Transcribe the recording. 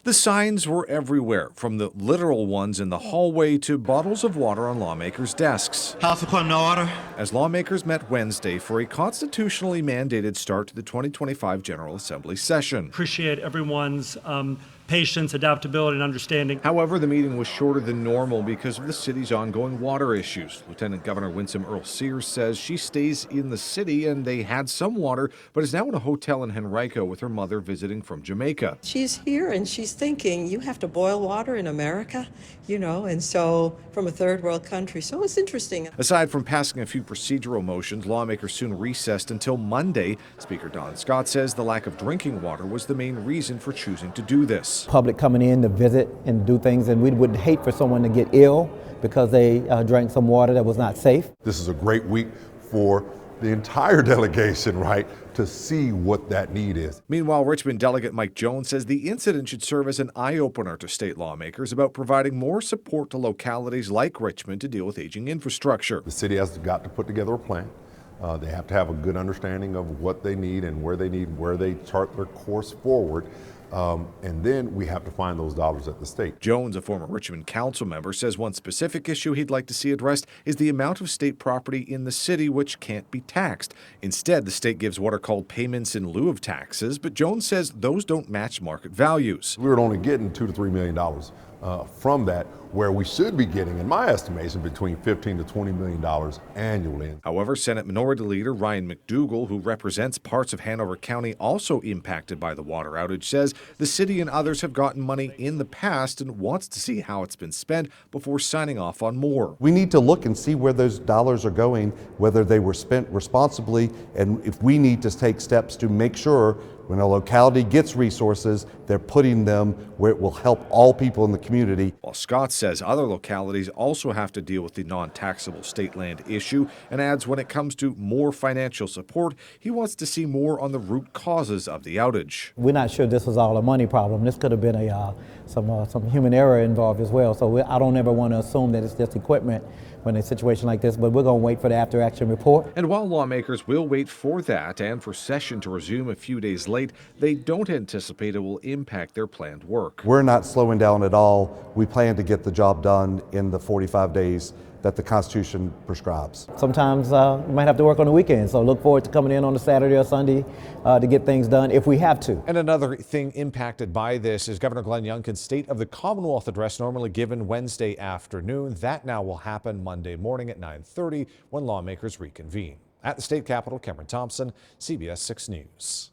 The signs were everywhere, from the literal ones in the hallway to bottles of water on lawmakers' desks. House will call no order. As lawmakers met Wednesday for a constitutionally mandated start to the 2025 General Assembly session. Appreciate everyone's patience, adaptability, and understanding. However, the meeting was shorter than normal because of the city's ongoing water issues. Lieutenant Governor Winsome Earl-Sears says she stays in the city and they had some water, but is now in a hotel in Henrico with her mother visiting from Jamaica. She's here and she's thinking, you have to boil water in America, and so from a third world country. So it's interesting. Aside from passing a few procedural motions, lawmakers soon recessed until Monday. Speaker Don Scott says the lack of drinking water was the main reason for choosing to do this. Public coming in to visit and do things, and we would hate for someone to get ill because they drank some water that was not safe. This is a great week for the entire delegation, right, to see what that need is. Meanwhile, Richmond Delegate Mike Jones says the incident should serve as an eye-opener to state lawmakers about providing more support to localities like Richmond to deal with aging infrastructure. The city has got to put together a plan. They have to have a good understanding of what they need and where they chart their course forward. And then we have to find those dollars at the state. Jones, a former Richmond council member, says one specific issue he'd like to see addressed is the amount of state property in the city which can't be taxed. Instead, the state gives what are called payments in lieu of taxes, but Jones says those don't match market values. We were only getting $2 to $3 million from that, where we should be getting, in my estimation, between $15 to $20 million annually. However, Senate Minority Leader Ryan McDougall, who represents parts of Hanover County also impacted by the water outage, says the city and others have gotten money in the past and wants to see how it's been spent before signing off on more. We need to look and see where those dollars are going, whether they were spent responsibly, and if we need to take steps to make sure when a locality gets resources, they're putting them where it will help all people in the community. While Scott says other localities also have to deal with the non-taxable state land issue, and adds when it comes to more financial support, he wants to see more on the root causes of the outage. We're not sure this was all a money problem. This could have been some human error involved as well. So I don't ever want to assume that it's just equipment when a situation like this, but we're going to wait for the after-action report. And while lawmakers will wait for that and for session to resume a few days late, they don't anticipate it will impact their planned work. We're not slowing down at all. We plan to get the job done in the 45 days that the Constitution prescribes. Sometimes we might have to work on the weekend, so look forward to coming in on a Saturday or Sunday to get things done if we have to. And another thing impacted by this is Governor Glenn Youngkin's State of the Commonwealth address, normally given Wednesday afternoon. That now will happen Monday morning at 9:30 when lawmakers reconvene. At the state capitol, Cameron Thompson, CBS 6 News.